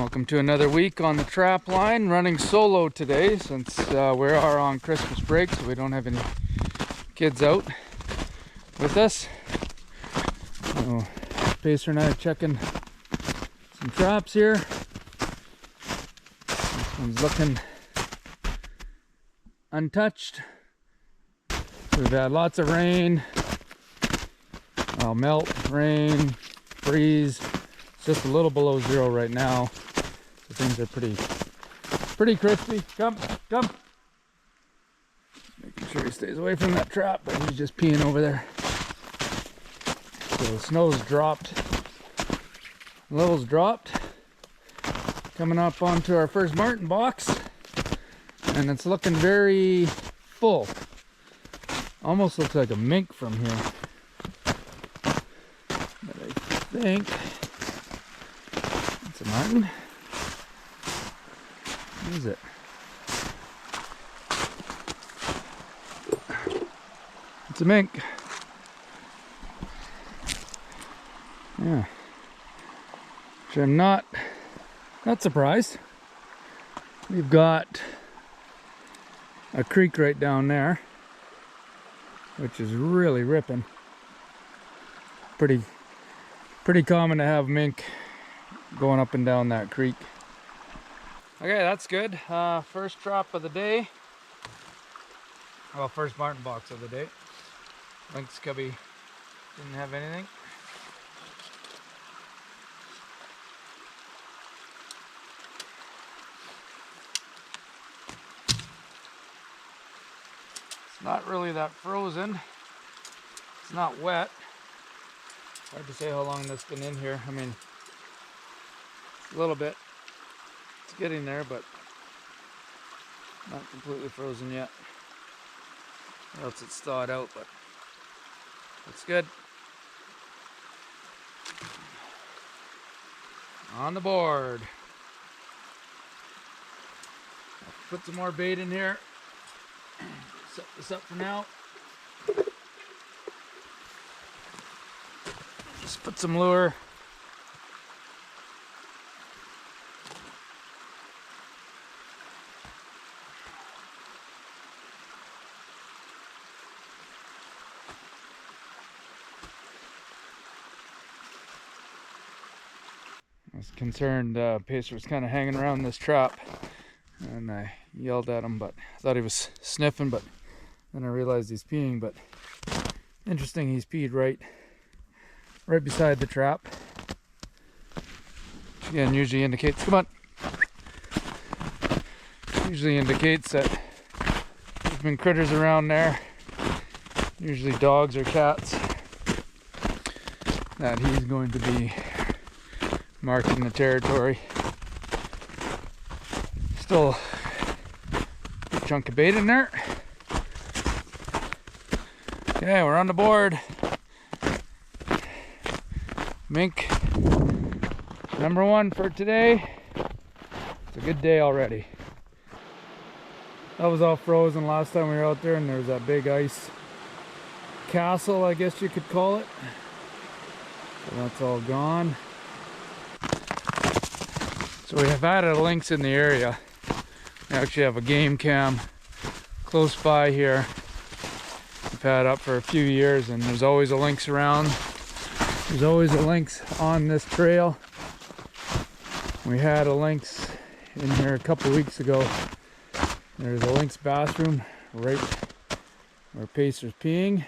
Welcome to another week on the trap line, running solo today since we are on Christmas break, so we don't have any kids out with us. So Pacer and I are checking some traps here. This one's looking untouched. We've had lots of rain, melt, rain, freeze. It's just a little below zero right now. So things are pretty crispy. Come. Just making sure he stays away from that trap, but he's just peeing over there. So the snow's dropped. The level's dropped. Coming up onto our first Marten box. And it's looking very full. Almost looks like a mink from here. But I think it's a Marten. What is it? It's a mink. Yeah. Which I'm not surprised. We've got a creek right down there, which is really ripping. Pretty common to have mink going up and down that creek. Okay, that's good. First trap of the day. Well, first Marten box of the day. Lynx cubby didn't have anything. It's not really that frozen. It's not wet. Hard to say how long this has been in here. I mean, a little bit. It's getting there, but not completely frozen yet. Or else it's thawed out, but it's good. On the board. Put some more bait in here. Set this up for now. Just put some lure. I was concerned Pacer was kind of hanging around this trap, and I yelled at him, but I thought he was sniffing, but then I realized he's peeing. But interesting, he's peed right beside the trap, which again usually indicates, come on, usually indicates that there's been critters around there, usually dogs or cats, that he's going to be marking the territory. Still a chunk of bait in there. Okay, we're on the board. Mink number one for today. It's a good day already. That was all frozen last time we were out there, and there was that big ice castle, I guess you could call it. So that's all gone. So we have added a Lynx in the area. We actually have a game cam close by here. We've had up for a few years, and there's always a Lynx around. There's always a Lynx on this trail. We had a Lynx in here a couple weeks ago. There's a Lynx bathroom right where Pacer's peeing.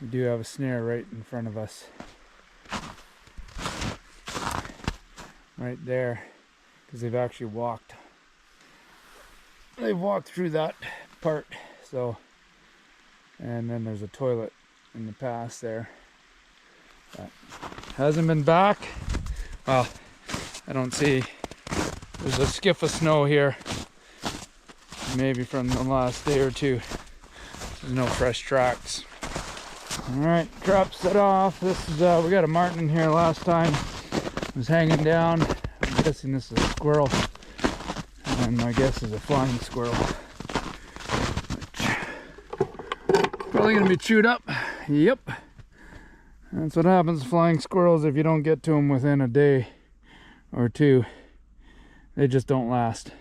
We do have a snare right in front of us. Right there, because they've actually walked through that part. So, and then there's a toilet in the past there that hasn't been back. Well, I don't see, there's a skiff of snow here, maybe from the last day or two. There's no fresh tracks. All right, trap set off. This is we got a Marten in here last time. Was hanging down. I'm guessing this is a squirrel, and my guess is a flying squirrel. Probably gonna be chewed up. Yep, that's what happens to flying squirrels if you don't get to them within a day or two, they just don't last.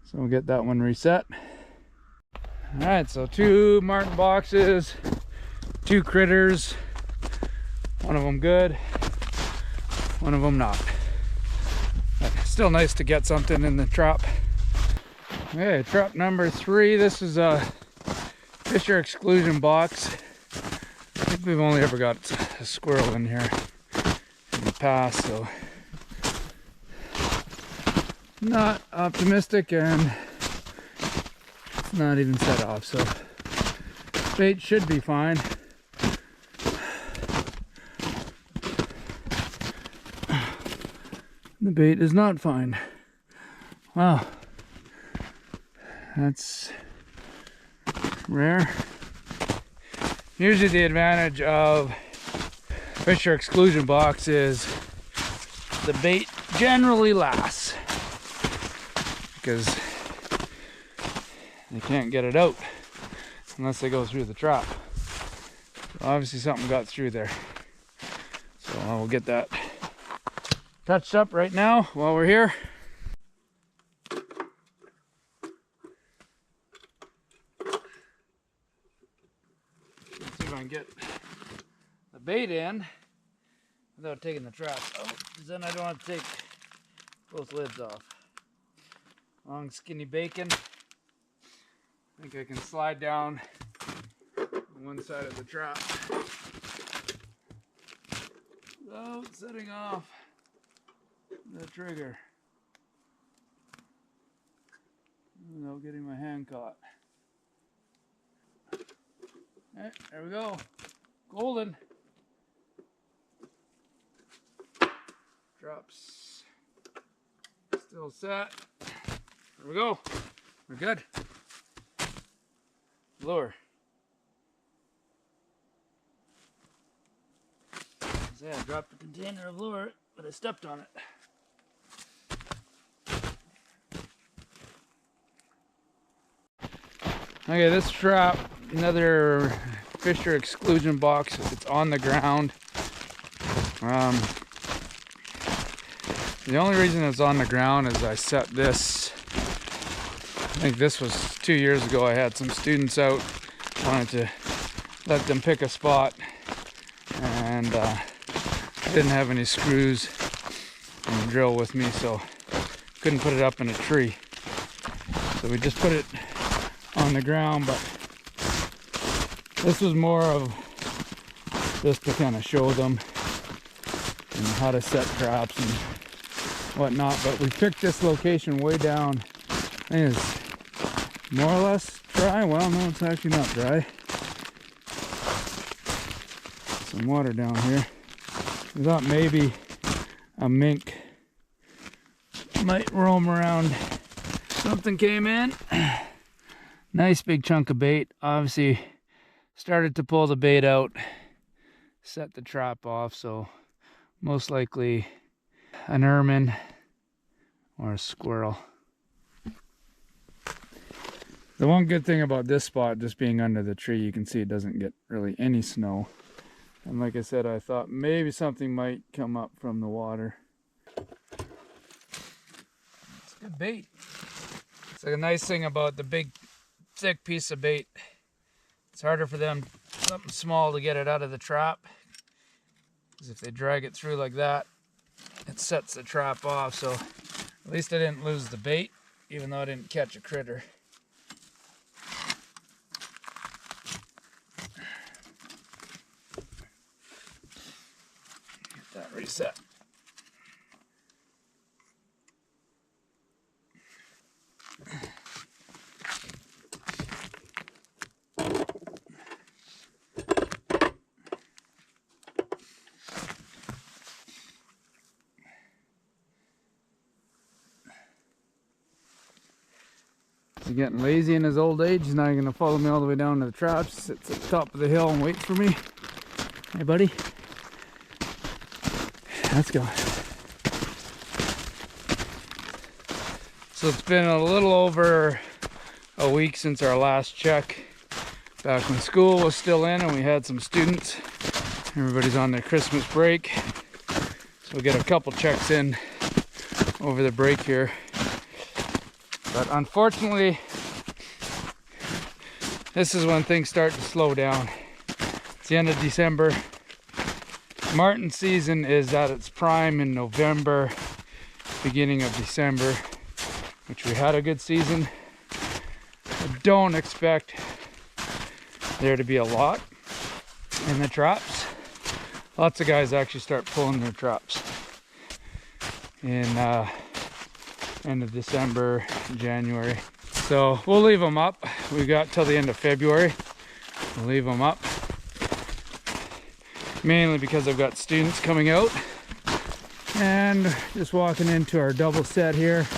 So we'll get that one reset. All right, so 2 Marten boxes, 2 critters, one of them good, one of them not. But still nice to get something in the trap. Okay, trap number 3. This is a Fisher exclusion box. I think we've only ever got a squirrel in here in the past, so not optimistic, and it's not even set off, so bait should be fine. The bait is not fine. Wow, that's rare. Usually the advantage of Fisher exclusion box is the bait generally lasts because they can't get it out unless they go through the trap. So obviously something got through there, so I will get that touched up right now while we're here. Let's see if I can get the bait in without taking the trap out, because then I don't have to take both lids off. Long skinny bacon. I think I can slide down on one side of the trap without setting off the trigger, without getting my hand caught. Alright, there we go. Golden. Drops still set. There we go. We're good. Lure. Yeah, I dropped a container of lure, but I stepped on it. Okay, this trap, another Fisher exclusion box. It's on the ground. The only reason it's on the ground is I set this, I think this was 2 years ago. I had some students out, wanted to let them pick a spot, and I didn't have any screws and a drill with me, so couldn't put it up in a tree. So we just put it on the ground, but this was more of just to kind of show them how to set traps and whatnot. But we picked this location way down. I think it's more or less dry. Well, no, it's actually not dry. Some water down here. I thought maybe a mink might roam around. Something came in. Nice big chunk of bait. Obviously started to pull the bait out, set the trap off, so most likely an ermine or a squirrel. The one good thing about this spot just being under the tree, you can see it doesn't get really any snow. And like I said, I thought maybe something might come up from the water. It's good bait. It's like a nice thing about the big thick piece of bait. It's harder for them, something small, to get it out of the trap. Because if they drag it through like that, it sets the trap off. So at least I didn't lose the bait, even though I didn't catch a critter. Get that reset. He's getting lazy in his old age. He's not going to follow me all the way down to the traps. He sits at the top of the hill and waits for me. Hey, buddy. Let's go. So it's been a little over a week since our last check. Back when school was still in and we had some students. Everybody's on their Christmas break. So we'll get a couple checks in over the break here. But unfortunately, this is when things start to slow down. It's the end of December. Marten season is at its prime in November, beginning of December, which we had a good season. I don't expect there to be a lot in the traps. Lots of guys actually start pulling their traps in end of December, January. So we'll leave them up. We got till the end of February. We'll leave them up. Mainly because I've got students coming out. And just walking into our double set here.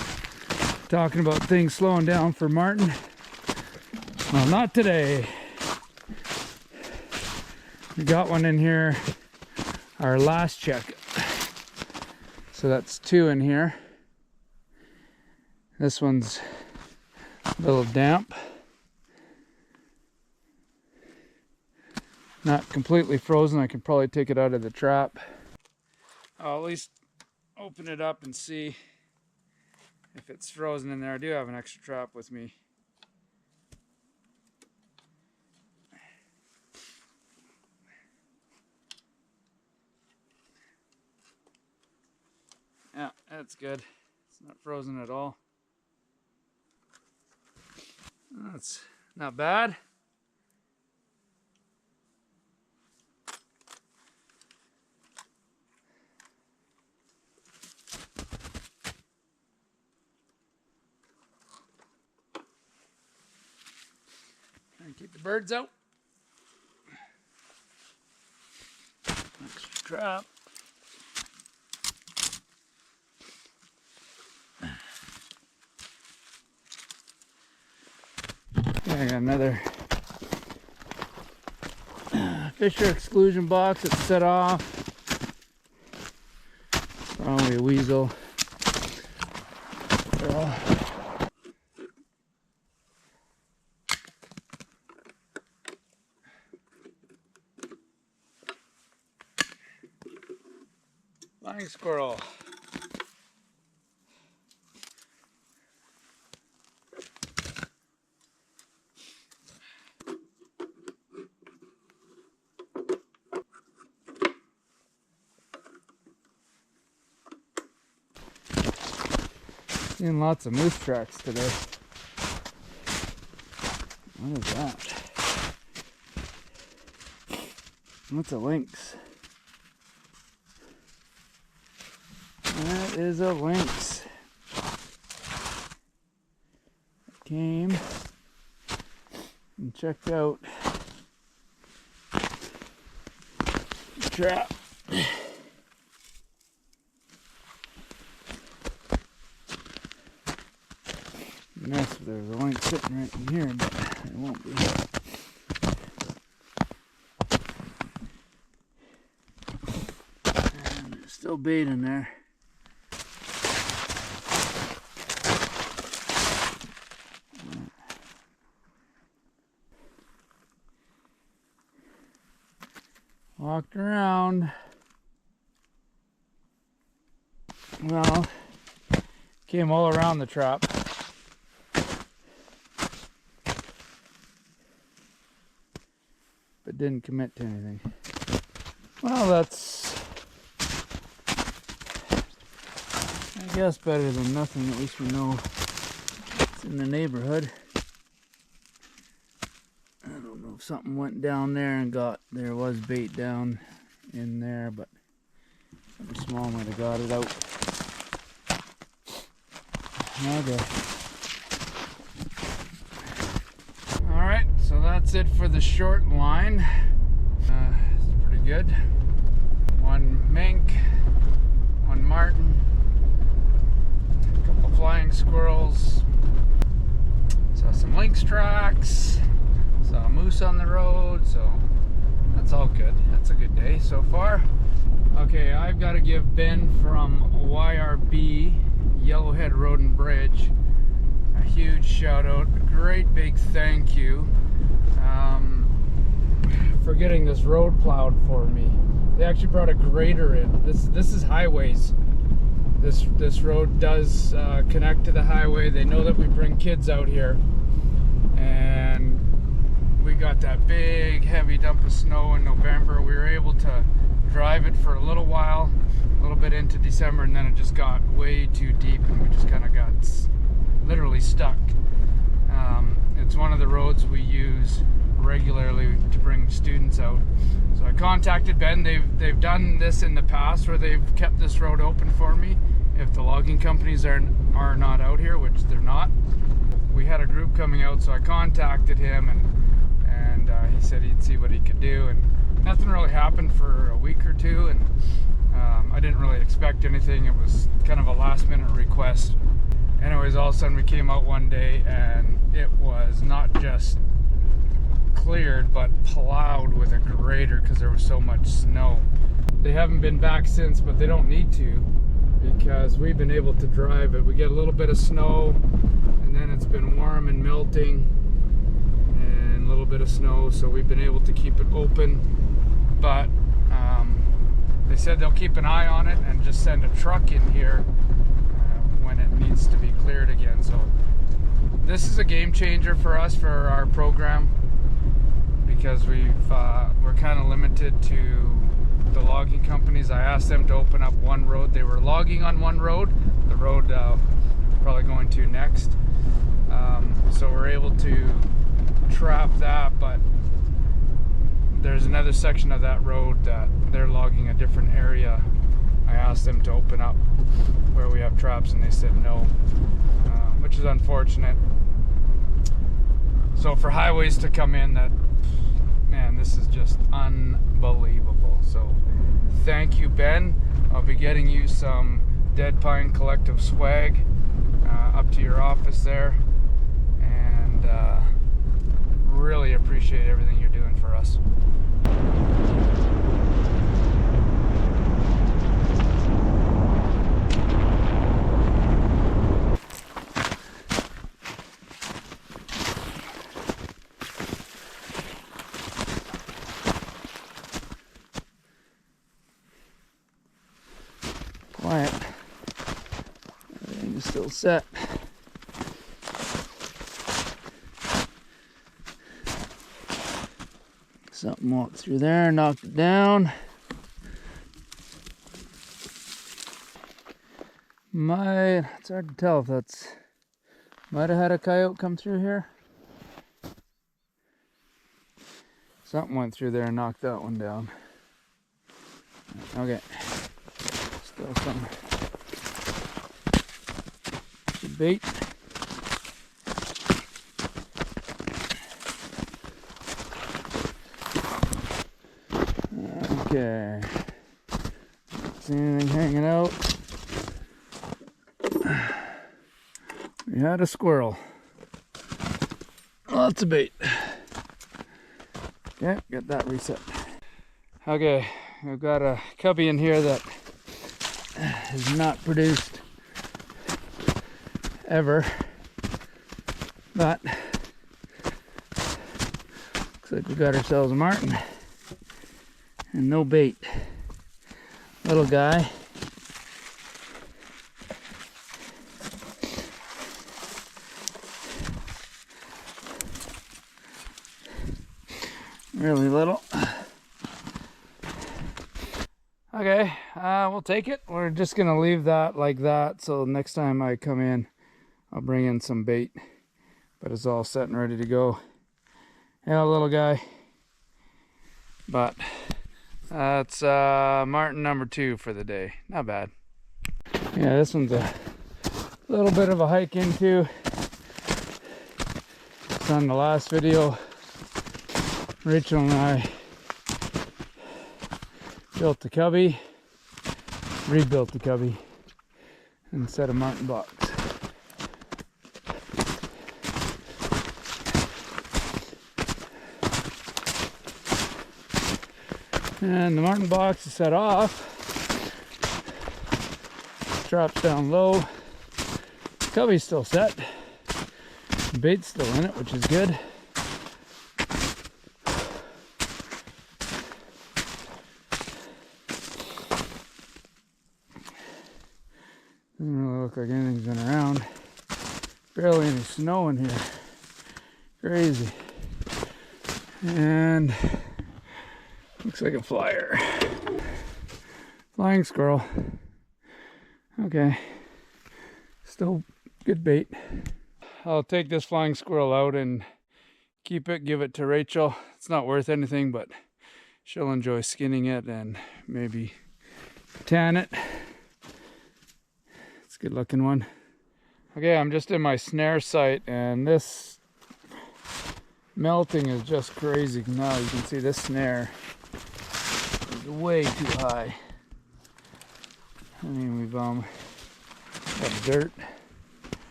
Talking about things slowing down for Marten. Well, not today. We got one in here. Our last check. So that's 2 in here. This one's a little damp. Not completely frozen. I can probably take it out of the trap. I'll at least open it up and see if it's frozen in there. I do have an extra trap with me. Yeah, that's good. It's not frozen at all. That's not bad. Try and keep the birds out. Extra trap. I got another Fisher exclusion box that's set off. Probably a weasel. Flying squirrel. Seeing lots of moose tracks today. What is that? What's a lynx? That is a lynx. Came and checked out the trap. Nice if there's a lynx sitting right in here, but it won't be. And there's still bait in there. Walked around. Well, came all around the trap. But didn't commit to anything. Well, that's, I guess, better than nothing. At least we know it's in the neighborhood. I don't know if something went down there and there was bait down in there, but something small might have got it out. Okay. Alright, so that's it for the short line. It's pretty good. One mink, one marten, a couple flying squirrels, saw some lynx tracks, saw a moose on the road, so that's all good. That's a good day so far. Okay, I've got to give Ben from YRB, Yellowhead Road and Bridge, a huge shout out, a great big thank you for getting this road plowed for me. They actually brought a grader in. This is highways. This road does connect to the highway. They know that we bring kids out here, and we got that big heavy dump of snow in November. We were able to drive it for a little while, a little bit into December, and then it just got way too deep and we just kind of got literally stuck. It's one of the roads we use regularly to bring students out. So I contacted Ben. They've done this in the past where they've kept this road open for me if the logging companies are not out here, which they're not. We had a group coming out, so I contacted him, and he said he'd see what he could do, and nothing really happened for a week or two, and I didn't really expect anything. It was kind of a last minute request. Anyways, all of a sudden we came out one day and it was not just cleared but plowed with a grader because there was so much snow. They haven't been back since, but they don't need to because we've been able to drive it. We get a little bit of snow and then it's been warm and melting and a little bit of snow, so we've been able to keep it open. But they said they'll keep an eye on it and just send a truck in here when it needs to be cleared again. So this is a game changer for us for our program because we're kind of limited to the logging companies. I asked them to open up one road. They were logging on one road, the road probably going to next. So we're able to trap that, but there's another section of that road that they're logging a different area. I asked them to open up where we have traps and they said no, which is unfortunate. So for highways to come in, man, this is just unbelievable. So thank you, Ben. I'll be getting you some Dead Pine Collective swag up to your office there, and really appreciate everything you're doing for us. Quiet. Everything is still set. Something walked through there, knocked it down. It's hard to tell if that's, might have had a coyote come through here. Something went through there and knocked that one down. Okay. Still some bait. Okay. Don't see anything hanging out. We had a squirrel. Lots of bait. Okay, got that reset. Okay, we've got a cubby in here that has not produced ever, but looks like we got ourselves a marten and no bait. Little guy. Really little. Okay, we'll take it. We're just gonna leave that like that, so next time I come in I'll bring in some bait, but it's all set and ready to go. Yeah, little guy, but that's Marten number 2 for the day. Not bad. Yeah, this one's a little bit of a hike into. It's on the last video. Rachel and I built the cubby, rebuilt the cubby, and set a Marten box. And the Marten box is set off, drops down low, the cubby's still set, the bait's still in it, which is good. Doesn't really look like anything's been around. Barely any snow in here. Crazy. And looks like a flyer. Flying squirrel. Okay. Still good bait. I'll take this flying squirrel out and keep it, give it to Rachel. It's not worth anything, but she'll enjoy skinning it and maybe tan it. It's a good looking one. Okay, I'm just in my snare site and this melting is just crazy. Now you can see this snare is way too high. I mean, we've got dirt.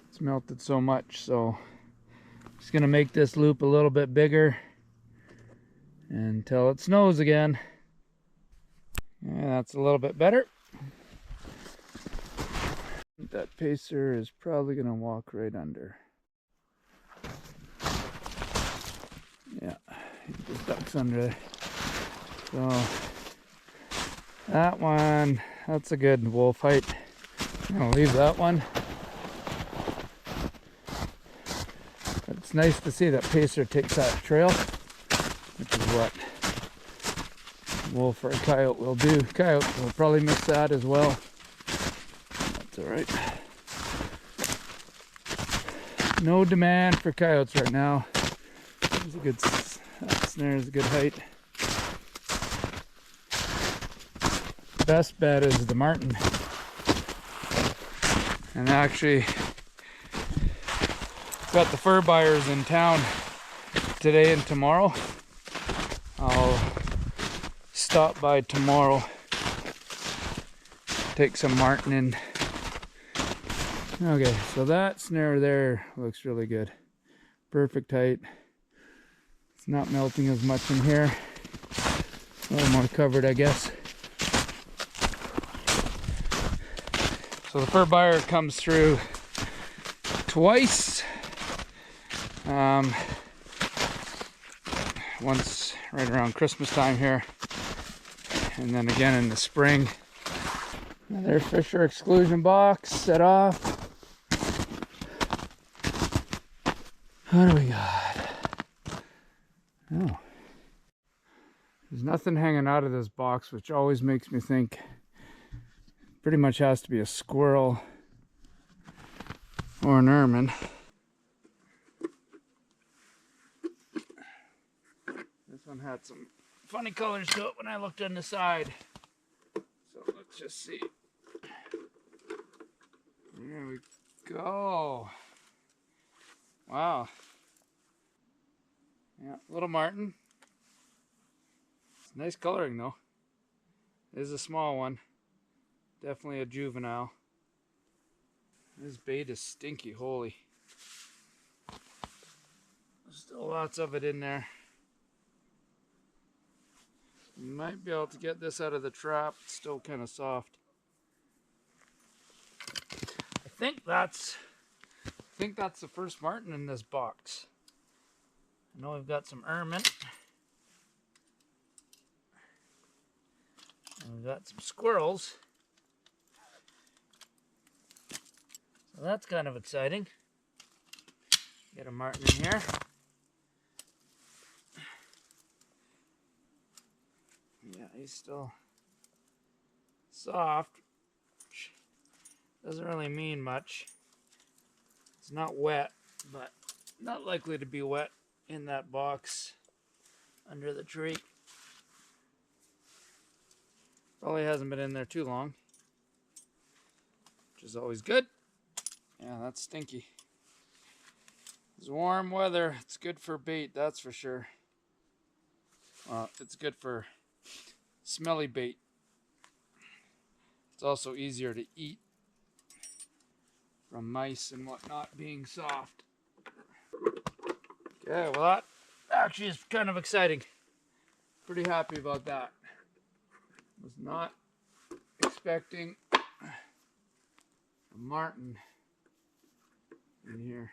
It's melted so much, so I'm just gonna make this loop a little bit bigger until it snows again. Yeah, that's a little bit better. That pacer is probably gonna walk right under. Yeah, he just ducks under there. So that one, that's a good wolf height. I'm gonna leave that one. But it's nice to see that pacer takes that trail, which is what wolf or a coyote will do. Coyote will probably miss that as well. That's alright. No demand for coyotes right now. It's a good, that snare is a good height. Best bet is the Marten. And actually, got the fur buyers in town today and tomorrow. I'll stop by tomorrow, take some Marten in. Okay, so that snare there looks really good. Perfect height. It's not melting as much in here. A little more covered, I guess. So the fur buyer comes through twice. Once right around Christmas time here, and then again in the spring. And there's Fisher exclusion box set off. What do we got? Oh, there's nothing hanging out of this box, which always makes me think pretty much has to be a squirrel or an ermine. This one had some funny colors to it when I looked on the side. So let's just see. There we go. Wow. Yeah, little Marten. It's nice coloring though. It is a small one. Definitely a juvenile. This bait is stinky, holy. There's still lots of it in there. You might be able to get this out of the trap. It's still kind of soft. I think that's the first Marten in this box. I know we've got some ermine. And we've got some squirrels. So that's kind of exciting. Get a Marten in here. Yeah, he's still soft. Doesn't really mean much. It's not wet, but not likely to be wet in that box under the tree. Probably hasn't been in there too long, which is always good. Yeah, that's stinky. It's warm weather. It's good for bait, that's for sure. Well, it's good for smelly bait. It's also easier to eat from mice and whatnot being soft. Okay, well that actually is kind of exciting. Pretty happy about that. Was not expecting a Marten in here.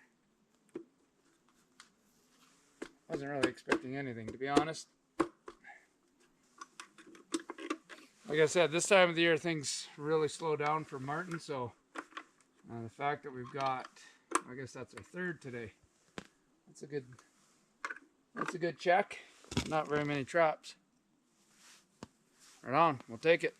Wasn't really expecting anything, to be honest. Like I said, this time of the year things really slow down for Marten, so The fact that we've got, I guess that's our third today. That's a good check. Not very many traps. Right on, we'll take it.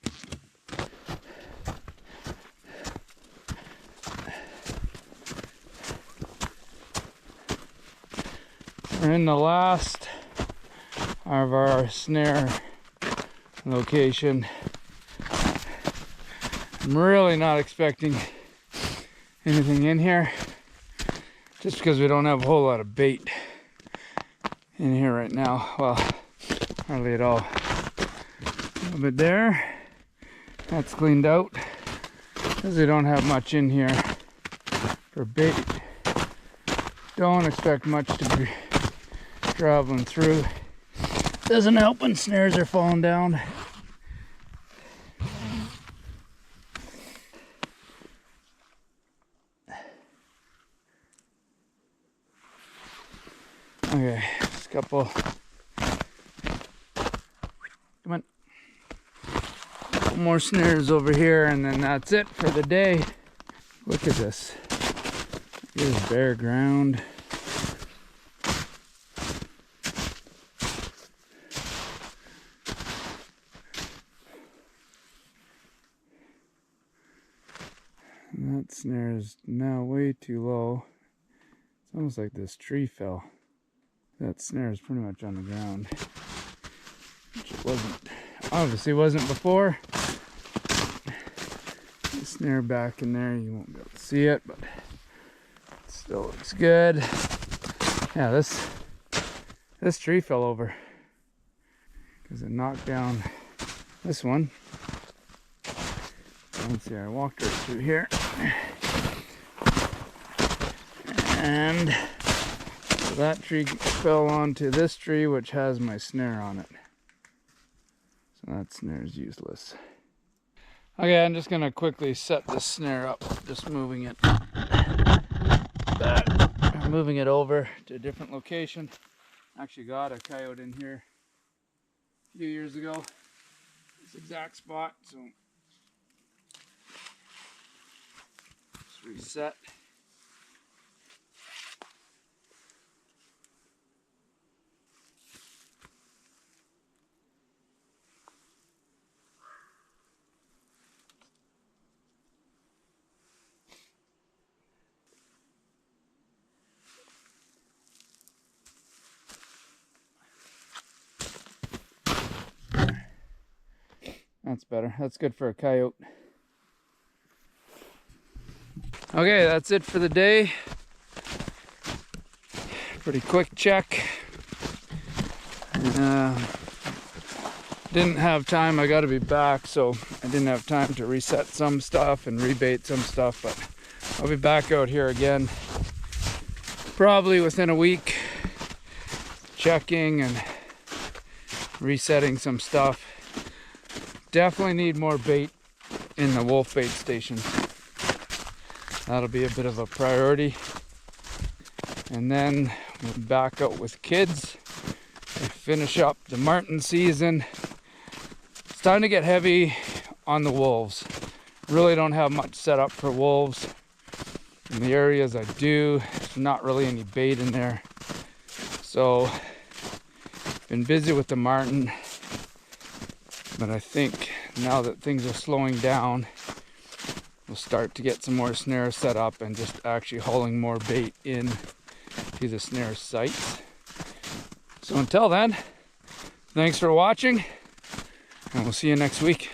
We're in the last of our snare location. I'm really not expecting anything in here, just because we don't have a whole lot of bait in here right now. Well, hardly at all. A little bit there. That's cleaned out, because we don't have much in here for bait. Don't expect much to be traveling through. Doesn't help when snares are falling down. Okay, just a couple. Come on. Couple more snares over here, and then that's it for the day. Look at this. Here's bare ground. And that snare is now way too low. It's almost like this tree fell. That snare is pretty much on the ground, which it obviously wasn't before. The snare back in there, you won't be able to see it, but it still looks good. Yeah, this tree fell over because it knocked down this one. Let's see, I walked right through here, and that tree fell onto this tree, which has my snare on it. So that snare is useless. Okay, I'm just gonna quickly set this snare up, just moving it back, moving it over to a different location. Actually got a coyote in here a few years ago, this exact spot, so just reset. That's better. That's good for a coyote. Okay, that's it for the day. Pretty quick check. Didn't have time. I got to be back, so I didn't have time to reset some stuff and rebait some stuff, but I'll be back out here again probably within a week, checking and resetting some stuff. Definitely need more bait in the wolf bait station. That'll be a bit of a priority. And then we'll be back out with kids and finish up the Marten season. It's time to get heavy on the wolves. Really don't have much set up for wolves. In the areas I do, there's not really any bait in there. So, been busy with the Marten. But I think now that things are slowing down, we'll start to get some more snares set up and just actually hauling more bait in to the snare sites. So until then, thanks for watching, and we'll see you next week.